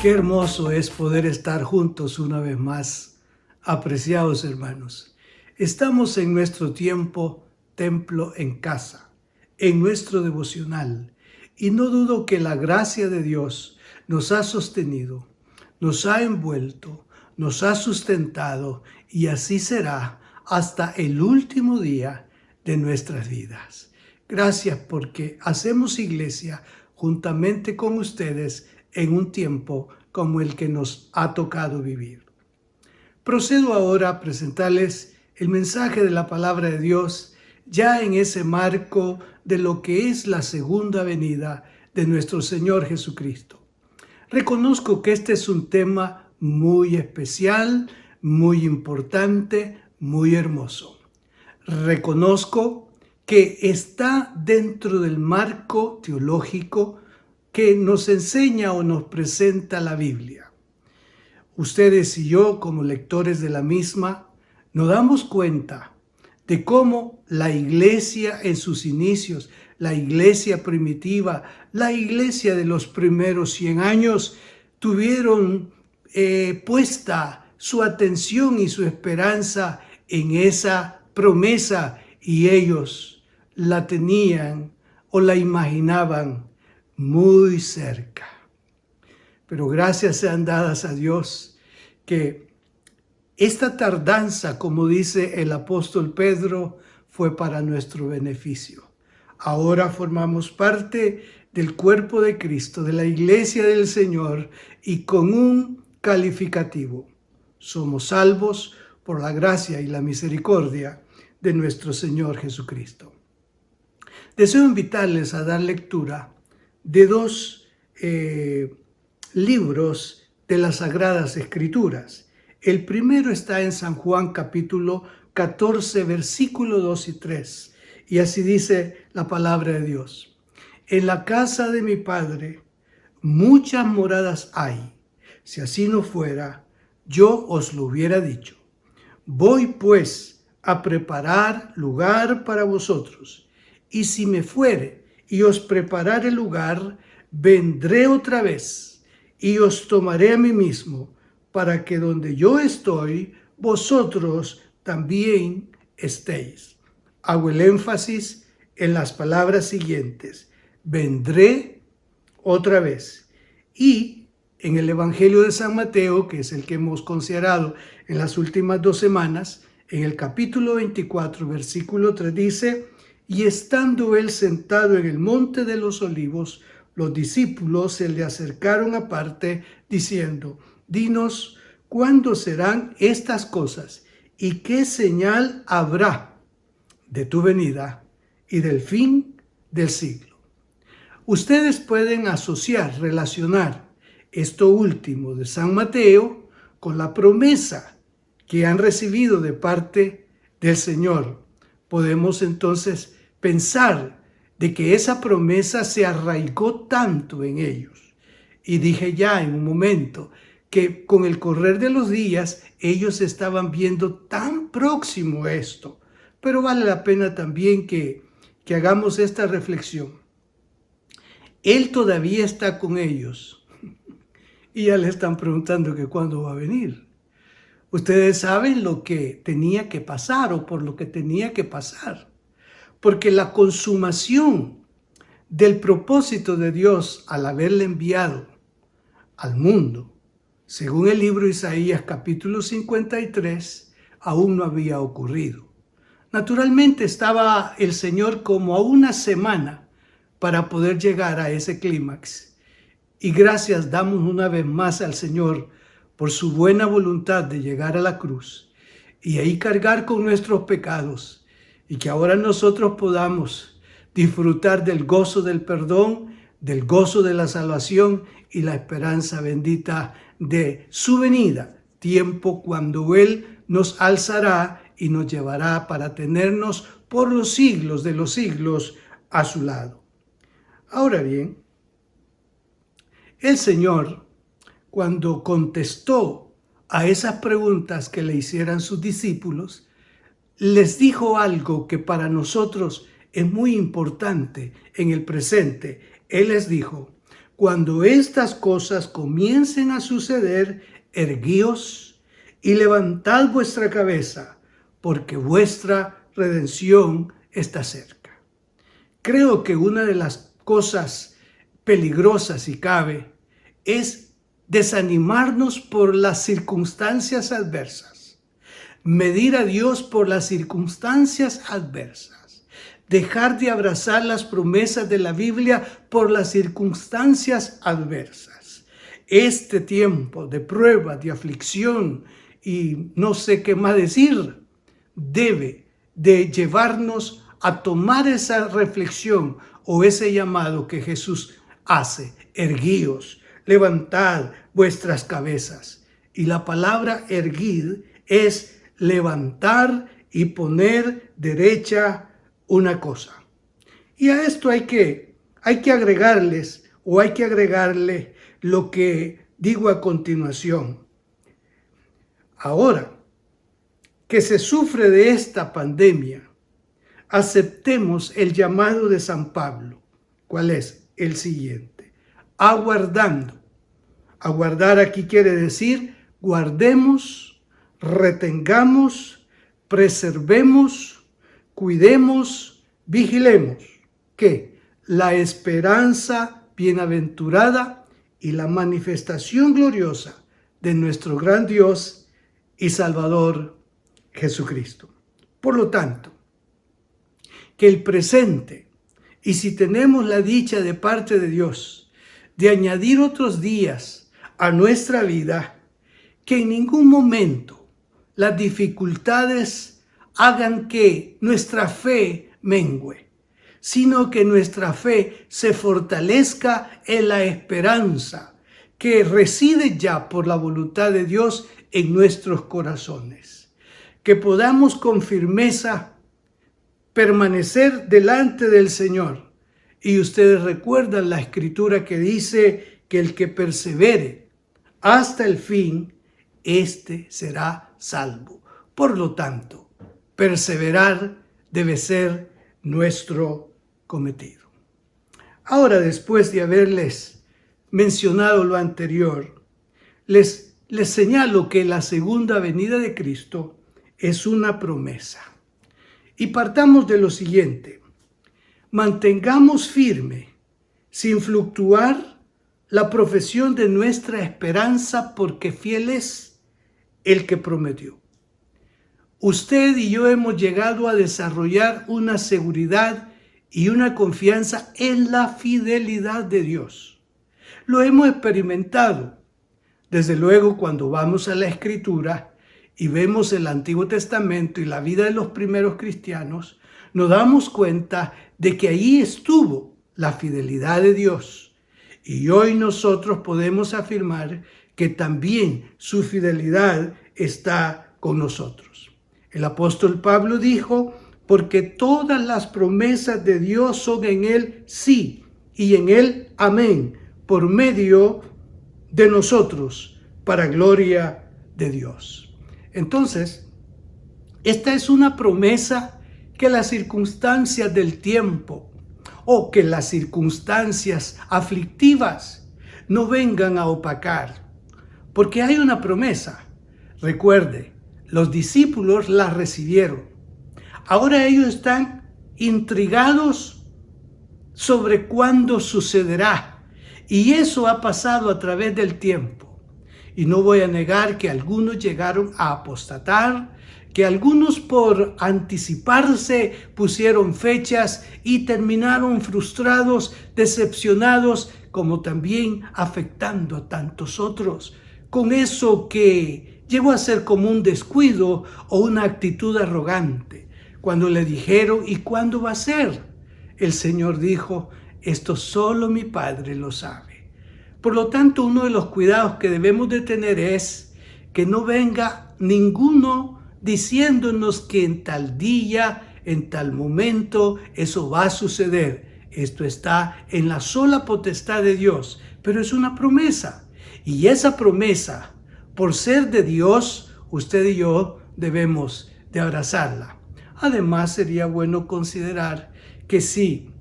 Qué hermoso es poder estar juntos una vez más, apreciados hermanos. Estamos en nuestro tiempo templo en casa, en nuestro devocional, y no dudo que la gracia de Dios nos ha sostenido, nos ha envuelto, nos ha sustentado, y así será hasta el último día de nuestras vidas. Gracias porque hacemos iglesia juntamente con ustedes en un tiempo como el que nos ha tocado vivir. Procedo ahora a presentarles el mensaje de la palabra de Dios ya en ese marco de lo que es la segunda venida de nuestro Señor Jesucristo. Reconozco que este es un tema muy especial, muy importante, muy hermoso. Reconozco que está dentro del marco teológico que nos enseña o nos presenta la Biblia. Ustedes y yo, como lectores de la misma, nos damos cuenta de cómo la iglesia en sus inicios, la iglesia primitiva, la iglesia de los primeros 100 años, tuvieron puesta su atención y su esperanza en esa promesa y ellos la tenían o la imaginaban muy cerca. Pero gracias sean dadas a Dios que esta tardanza, como dice el apóstol Pedro, fue para nuestro beneficio. Ahora formamos parte del cuerpo de Cristo, de la iglesia del Señor, y con un calificativo: somos salvos por la gracia y la misericordia de nuestro Señor Jesucristo. Deseo invitarles a dar lectura de dos libros de las Sagradas Escrituras. El primero está en San Juan capítulo 14, versículo 2 y 3. Y así dice la palabra de Dios: en la casa de mi Padre muchas moradas hay. Si así no fuera, yo os lo hubiera dicho. Voy pues a preparar lugar para vosotros. Y si me fuere y os preparare lugar, vendré otra vez y os tomaré a mí mismo, para que donde yo estoy, vosotros también estéis. Hago el énfasis en las palabras siguientes: vendré otra vez. Y en el Evangelio de San Mateo, que es el que hemos considerado en las últimas 2 semanas, en el capítulo 24, versículo 3 dice: y estando él sentado en el monte de los olivos, los discípulos se le acercaron aparte, diciendo: dinos, ¿cuándo serán estas cosas? ¿Y qué señal habrá de tu venida y del fin del siglo? Ustedes pueden asociar, relacionar esto último de San Mateo con la promesa que han recibido de parte del Señor. Podemos entonces pensar de que esa promesa se arraigó tanto en ellos. Y dije ya en un momento que con el correr de los días ellos estaban viendo tan próximo esto. Pero vale la pena también que hagamos esta reflexión. Él todavía está con ellos y ya le están preguntando que cuándo va a venir. Ustedes saben lo que tenía que pasar o por lo que tenía que pasar. Porque la consumación del propósito de Dios al haberle enviado al mundo, según el libro de Isaías capítulo 53, aún no había ocurrido. Naturalmente estaba el Señor como a una semana para poder llegar a ese clímax. Y gracias damos una vez más al Señor por su buena voluntad de llegar a la cruz y ahí cargar con nuestros pecados, y que ahora nosotros podamos disfrutar del gozo del perdón, del gozo de la salvación y la esperanza bendita de su venida, tiempo cuando Él nos alzará y nos llevará para tenernos por los siglos de los siglos a su lado. Ahora bien, el Señor, cuando contestó a esas preguntas que le hicieran sus discípulos, les dijo algo que para nosotros es muy importante en el presente. Él les dijo: Cuando estas cosas comiencen a suceder, erguíos y levantad vuestra cabeza, porque vuestra redención está cerca. Creo que una de las cosas peligrosas, si cabe, es desanimarnos por las circunstancias adversas, medir a Dios por las circunstancias adversas, dejar de abrazar las promesas de la Biblia por las circunstancias adversas. Este tiempo de prueba, de aflicción y no sé qué más decir, debe de llevarnos a tomar esa reflexión o ese llamado que Jesús hace: erguíos, levantad vuestras cabezas. Y la palabra erguid es levantar y poner derecha una cosa. Y a esto hay que agregarle lo que digo a continuación. Ahora que se sufre de esta pandemia, aceptemos el llamado de San Pablo. ¿Cuál es? El siguiente: aguardando. Aguardar aquí quiere decir guardemos, retengamos, preservemos, cuidemos, vigilemos. ¿Qué? La esperanza bienaventurada y la manifestación gloriosa de nuestro gran Dios y Salvador Jesucristo. Por lo tanto, que el presente, y si tenemos la dicha de parte de Dios de añadir otros días a nuestra vida, que en ningún momento las dificultades hagan que nuestra fe mengüe, sino que nuestra fe se fortalezca en la esperanza que reside ya por la voluntad de Dios en nuestros corazones. Que podamos con firmeza permanecer delante del Señor. Y ustedes recuerdan la escritura que dice que el que persevere hasta el fin, éste será salvo. Por lo tanto, perseverar debe ser nuestro cometido. Ahora, después de haberles mencionado lo anterior, les señalo que la segunda venida de Cristo es una promesa. Y partamos de lo siguiente: mantengamos firme, sin fluctuar, la profesión de nuestra esperanza, porque fiel es el que prometió. Usted y yo hemos llegado a desarrollar una seguridad y una confianza en la fidelidad de Dios. Lo hemos experimentado. Desde luego, cuando vamos a la Escritura y vemos el Antiguo Testamento y la vida de los primeros cristianos, nos damos cuenta de que ahí estuvo la fidelidad de Dios. Y hoy nosotros podemos afirmar que también su fidelidad está con nosotros. El apóstol Pablo dijo: porque todas las promesas de Dios son en Él sí y en Él amén, por medio de nosotros, para gloria de Dios. Entonces, esta es una promesa que las circunstancias del tiempo o que las circunstancias aflictivas no vengan a opacar, porque hay una promesa. Recuerde, los discípulos la recibieron. Ahora ellos están intrigados sobre cuándo sucederá, y eso ha pasado a través del tiempo. Y no voy a negar que algunos llegaron a apostatar, que algunos por anticiparse pusieron fechas y terminaron frustrados, decepcionados, como también afectando a tantos otros, con eso que llegó a ser como un descuido o una actitud arrogante. Cuando le dijeron: ¿y cuándo va a ser? El Señor dijo: esto solo mi Padre lo sabe. Por lo tanto, uno de los cuidados que debemos de tener es que no venga ninguno diciéndonos que en tal día, en tal momento, eso va a suceder. Esto está en la sola potestad de Dios, pero es una promesa. Y esa promesa, por ser de Dios, usted y yo debemos de abrazarla. Además, sería bueno considerar que si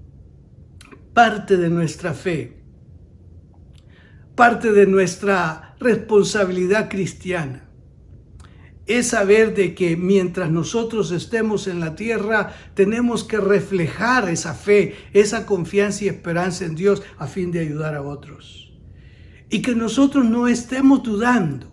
parte de nuestra fe parte de nuestra responsabilidad cristiana es saber de que mientras nosotros estemos en la tierra, tenemos que reflejar esa fe, esa confianza y esperanza en Dios a fin de ayudar a otros. Y que nosotros no estemos dudando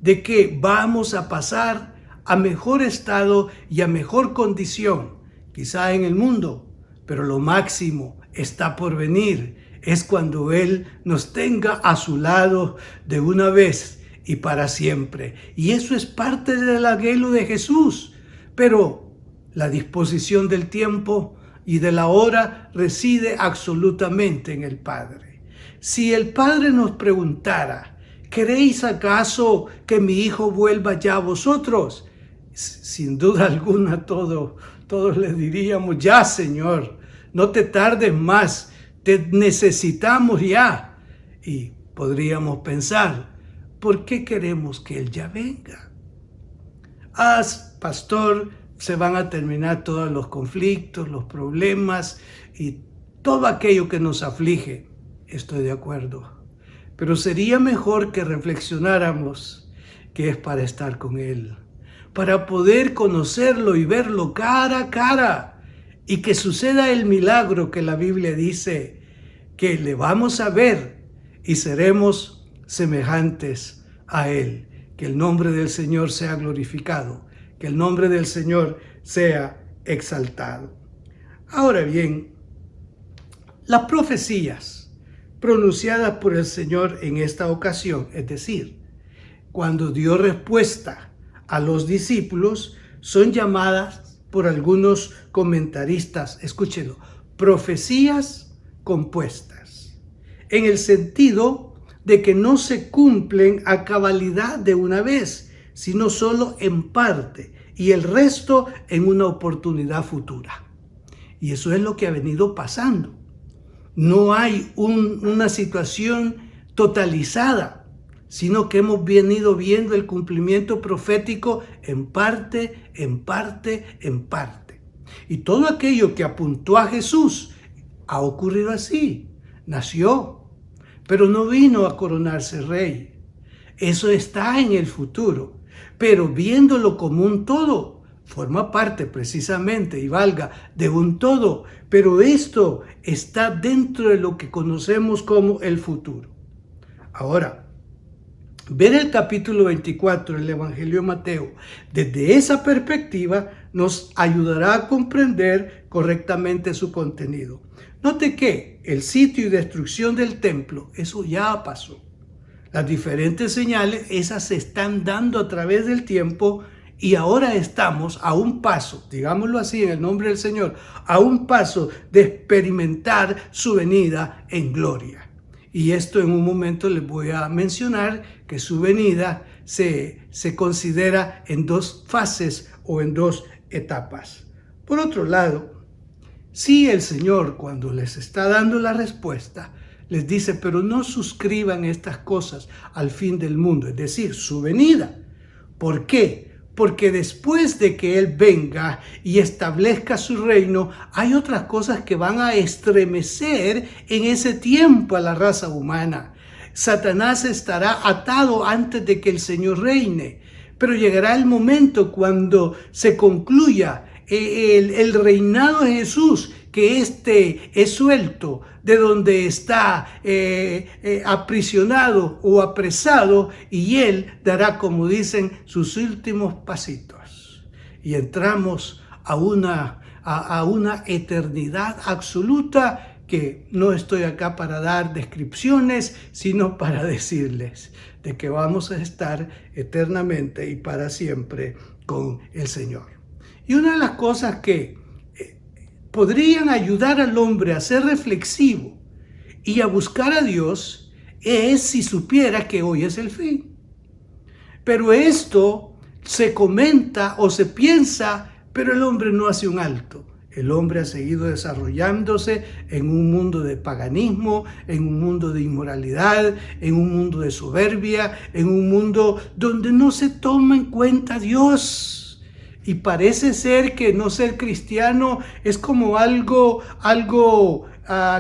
de que vamos a pasar a mejor estado y a mejor condición, quizá en el mundo, pero lo máximo está por venir. Es cuando Él nos tenga a su lado de una vez y para siempre. Y eso es parte del anhelo de Jesús. Pero la disposición del tiempo y de la hora reside absolutamente en el Padre. Si el Padre nos preguntara, ¿queréis acaso que mi Hijo vuelva ya a vosotros? Sin duda alguna todos le diríamos, ya Señor, no te tardes más, te necesitamos ya. Y podríamos pensar, ¿por qué queremos que Él ya venga? Pastor, se van a terminar todos los conflictos, los problemas y todo aquello que nos aflige. Estoy de acuerdo. Pero sería mejor que reflexionáramos que es para estar con Él, para poder conocerlo y verlo cara a cara, y que suceda el milagro que la Biblia dice, que le vamos a ver y seremos semejantes a Él. Que el nombre del Señor sea glorificado, que el nombre del Señor sea exaltado. Ahora bien, las profecías pronunciadas por el Señor en esta ocasión, es decir, cuando dio respuesta a los discípulos, son llamadas por algunos comentaristas, escúchenlo, profecías compuestas, en el sentido de que no se cumplen a cabalidad de una vez, sino solo en parte, y el resto en una oportunidad futura. Y eso es lo que ha venido pasando. No hay una situación totalizada, sino que hemos venido viendo el cumplimiento profético en parte, en parte, en parte. Y todo aquello que apuntó a Jesús ha ocurrido así. Nació, pero no vino a coronarse rey. Eso está en el futuro, pero viéndolo como un todo, forma parte precisamente y valga de un todo, pero esto está dentro de lo que conocemos como el futuro. Ahora, ver el capítulo 24 del Evangelio de Mateo desde esa perspectiva nos ayudará a comprender correctamente su contenido. Note que el sitio y destrucción del templo, eso ya pasó. Las diferentes señales, esas se están dando a través del tiempo y ahora estamos a un paso, digámoslo así en el nombre del Señor, a un paso de experimentar su venida en gloria. Y esto en un momento les voy a mencionar que su venida se considera en dos fases o en dos etapas. Por otro lado, si el Señor cuando les está dando la respuesta, les dice, pero no suscriban estas cosas al fin del mundo, es decir, su venida. ¿Por qué? Porque después de que Él venga y establezca su reino, hay otras cosas que van a estremecer en ese tiempo a la raza humana. Satanás estará atado antes de que el Señor reine, pero llegará el momento cuando se concluya el reinado de Jesús, que es suelto de donde está aprisionado o apresado, y Él dará, como dicen, sus últimos pasitos. Y entramos a una eternidad absoluta que no estoy acá para dar descripciones, sino para decirles de que vamos a estar eternamente y para siempre con el Señor. Y una de las cosas que podrían ayudar al hombre a ser reflexivo y a buscar a Dios es si supiera que hoy es el fin. Pero esto se comenta o se piensa, pero el hombre no hace un alto. El hombre ha seguido desarrollándose en un mundo de paganismo, en un mundo de inmoralidad, en un mundo de soberbia, en un mundo donde no se toma en cuenta a Dios. Y parece ser que no ser cristiano es como algo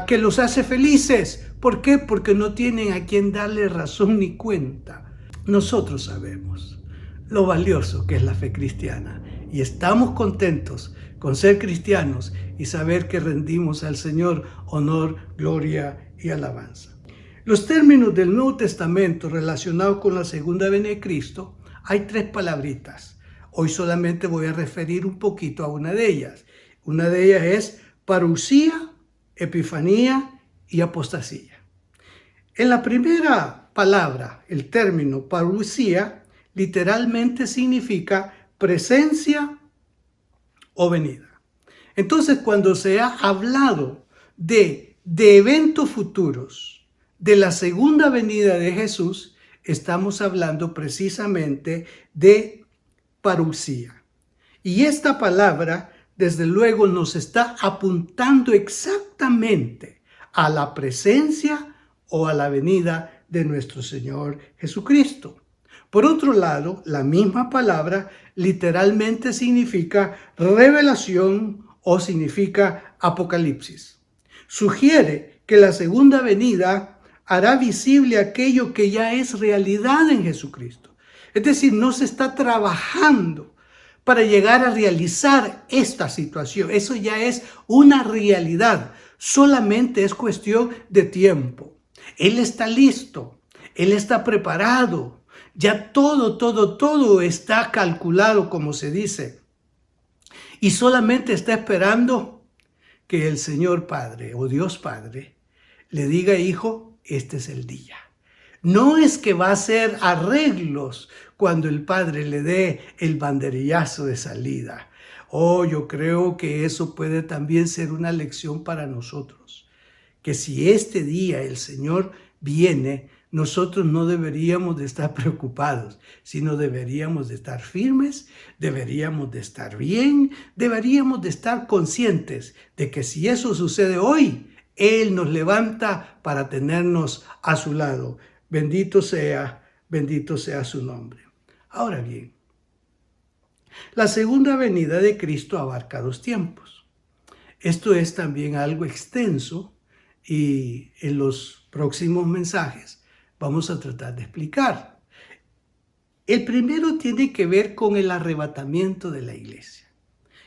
que los hace felices. ¿Por qué? Porque no tienen a quien darle razón ni cuenta. Nosotros sabemos lo valioso que es la fe cristiana y estamos contentos con ser cristianos y saber que rendimos al Señor honor, gloria y alabanza. Los términos del Nuevo Testamento relacionados con la segunda venida de Cristo, hay 3 palabritas. Hoy solamente voy a referir un poquito a una de ellas. Una de ellas es parusía, epifanía y apostasía. En la primera palabra, el término parusía literalmente significa presencia o venida. Entonces, cuando se ha hablado de eventos futuros de la segunda venida de Jesús, estamos hablando precisamente de parusía. Y esta palabra, desde luego, nos está apuntando exactamente a la presencia o a la venida de nuestro Señor Jesucristo. Por otro lado, la misma palabra literalmente significa revelación o significa apocalipsis. Sugiere que la segunda venida hará visible aquello que ya es realidad en Jesucristo. Es decir, no se está trabajando para llegar a realizar esta situación. Eso ya es una realidad. Solamente es cuestión de tiempo. Él está listo. Él está preparado. Ya todo está calculado, como se dice. Y solamente está esperando que el Señor Padre o Dios Padre le diga: hijo, este es el día. No es que va a hacer arreglos cuando el Padre le dé el banderillazo de salida. Yo creo que eso puede también ser una lección para nosotros. Que si este día el Señor viene, nosotros no deberíamos de estar preocupados, sino deberíamos de estar firmes, deberíamos de estar bien, deberíamos de estar conscientes de que si eso sucede hoy, Él nos levanta para tenernos a su lado. Bendito sea su nombre. Ahora bien, la segunda venida de Cristo abarca 2 tiempos. Esto es también algo extenso y en los próximos mensajes vamos a tratar de explicar. El primero tiene que ver con el arrebatamiento de la iglesia.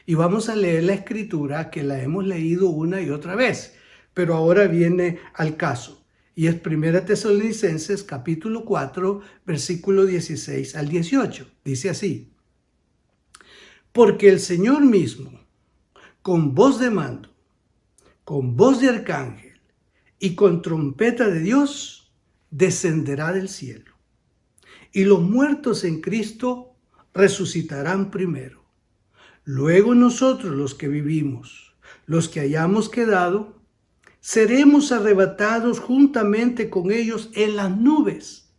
Y vamos a leer la escritura que la hemos leído una y otra vez, pero ahora viene al caso. Y es 1 Tesalonicenses capítulo 4, versículo 16 al 18. Dice así: porque el Señor mismo, con voz de mando, con voz de arcángel y con trompeta de Dios, descenderá del cielo. Y los muertos en Cristo resucitarán primero. Luego nosotros, los que vivimos, los que hayamos quedado, seremos arrebatados juntamente con ellos en las nubes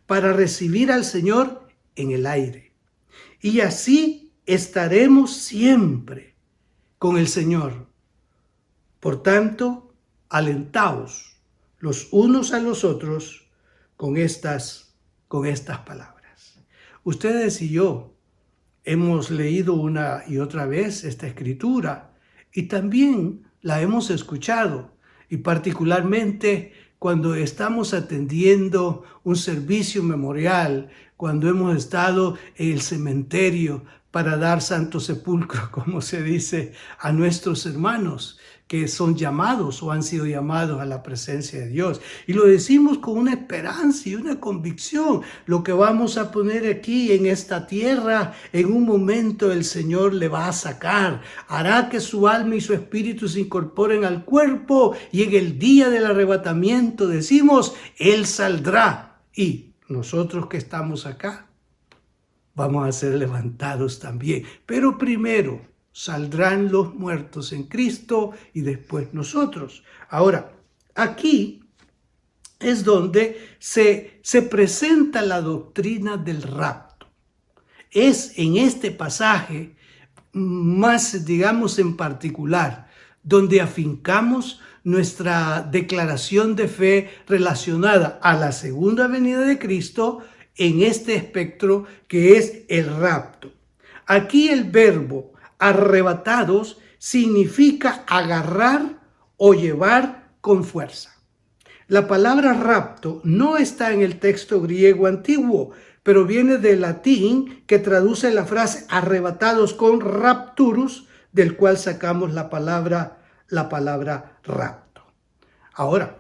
para recibir al Señor en el aire. Y así estaremos siempre con el Señor. Por tanto, alentaos los unos a los otros con estas palabras. Ustedes y yo hemos leído una y otra vez esta escritura y también la hemos escuchado, y particularmente cuando estamos atendiendo un servicio memorial, cuando hemos estado en el cementerio para dar santo sepulcro, como se dice, a nuestros hermanos que son llamados o han sido llamados a la presencia de Dios. Y lo decimos con una esperanza y una convicción. Lo que vamos a poner aquí en esta tierra, en un momento el Señor le va a sacar. Hará que su alma y su espíritu se incorporen al cuerpo y en el día del arrebatamiento decimos, Él saldrá. Y nosotros que estamos acá, vamos a ser levantados también. Pero primero saldrán los muertos en Cristo y después nosotros. Ahora, aquí es donde se presenta la doctrina del rapto. Es en este pasaje más, digamos, en particular, donde afincamos nuestra declaración de fe relacionada a la segunda venida de Cristo en este espectro que es el rapto. Aquí el verbo arrebatados significa agarrar o llevar con fuerza. La palabra rapto no está en el texto griego antiguo, pero viene del latín que traduce la frase arrebatados con rapturus, del cual sacamos la palabra rapto. Ahora,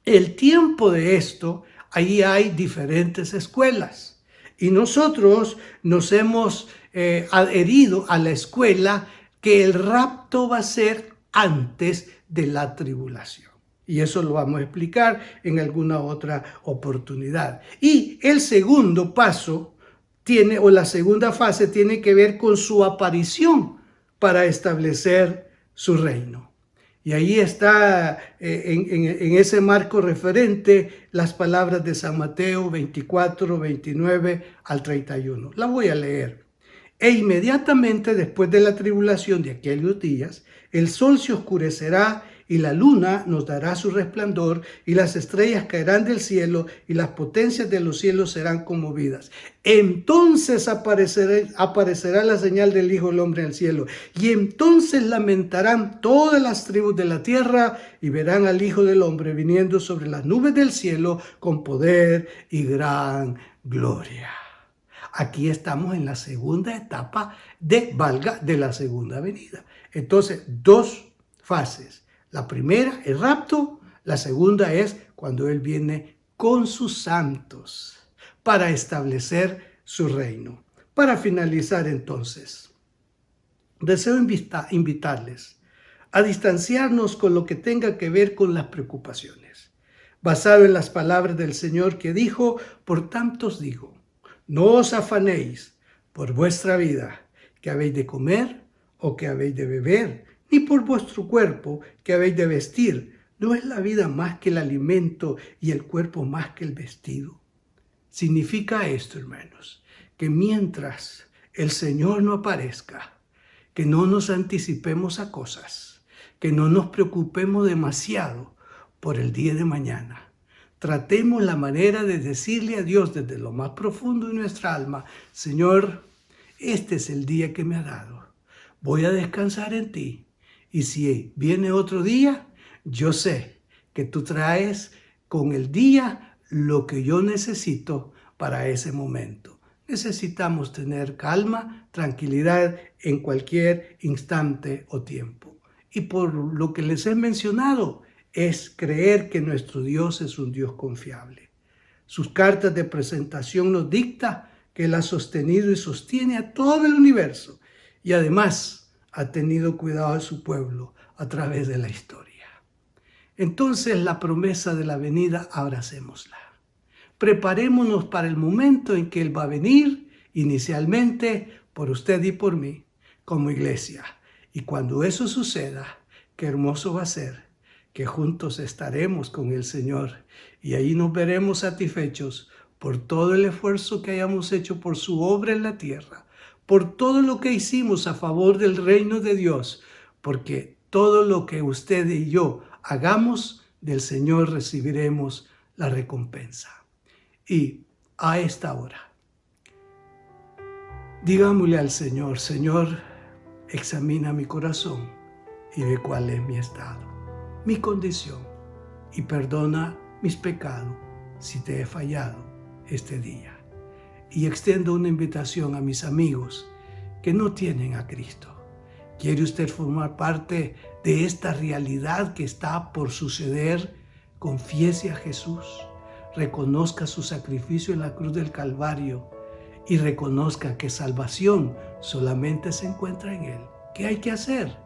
el tiempo de esto, ahí hay diferentes escuelas. Y nosotros nos hemos adherido a la escuela que el rapto va a ser antes de la tribulación. Y eso lo vamos a explicar en alguna otra oportunidad. Y el segundo paso la segunda fase tiene que ver con su aparición para establecer su reino. Y ahí está en ese marco referente las palabras de San Mateo 24, 29 al 31. La voy a leer. E inmediatamente después de la tribulación de aquellos días, el sol se oscurecerá y la luna nos dará su resplandor y las estrellas caerán del cielo y las potencias de los cielos serán conmovidas. Entonces aparecerá la señal del Hijo del Hombre en el cielo y entonces lamentarán todas las tribus de la tierra y verán al Hijo del Hombre viniendo sobre las nubes del cielo con poder y gran gloria. Aquí estamos en la segunda etapa de la segunda venida. Entonces, dos fases. La primera, el rapto. La segunda es cuando Él viene con sus santos para establecer su reino. Para finalizar entonces, deseo invitarles a distanciarnos con lo que tenga que ver con las preocupaciones, basado en las palabras del Señor que dijo: por tanto os digo, no os afanéis por vuestra vida, que habéis de comer o que habéis de beber, ni por vuestro cuerpo, que habéis de vestir. ¿No es la vida más que el alimento y el cuerpo más que el vestido? Significa esto, hermanos, que mientras el Señor no aparezca, que no nos anticipemos a cosas, que no nos preocupemos demasiado por el día de mañana. Tratemos la manera de decirle a Dios desde lo más profundo de nuestra alma: Señor, este es el día que me ha dado. Voy a descansar en ti. Y si viene otro día, yo sé que tú traes con el día lo que yo necesito para ese momento. Necesitamos tener calma, tranquilidad en cualquier instante o tiempo. Y por lo que les he mencionado, es creer que nuestro Dios es un Dios confiable. Sus cartas de presentación nos dicta que Él ha sostenido y sostiene a todo el universo y además ha tenido cuidado de su pueblo a través de la historia. Entonces la promesa de la venida, abracémosla. Preparémonos para el momento en que Él va a venir, inicialmente por usted y por mí, como iglesia. Y cuando eso suceda, qué hermoso va a ser, que juntos estaremos con el Señor y ahí nos veremos satisfechos por todo el esfuerzo que hayamos hecho por su obra en la tierra, por todo lo que hicimos a favor del reino de Dios, porque todo lo que usted y yo hagamos, del Señor recibiremos la recompensa. Y a esta hora, digámosle al Señor: Señor, examina mi corazón y ve cuál es mi estado, mi condición, y perdona mis pecados si te he fallado este día. Y extiendo una invitación a mis amigos que no tienen a Cristo. ¿Quiere usted formar parte de esta realidad que está por suceder? Confiese a Jesús, reconozca su sacrificio en la cruz del Calvario y reconozca que salvación solamente se encuentra en Él. ¿Qué hay que hacer?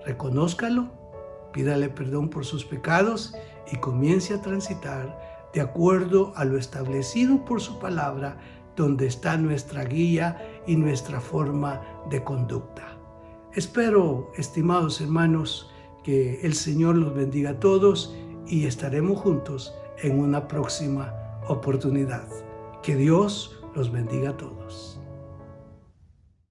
Reconózcalo, pídale perdón por sus pecados y comience a transitar de acuerdo a lo establecido por su palabra, donde está nuestra guía y nuestra forma de conducta. Espero, estimados hermanos, que el Señor los bendiga a todos y estaremos juntos en una próxima oportunidad. Que Dios los bendiga a todos.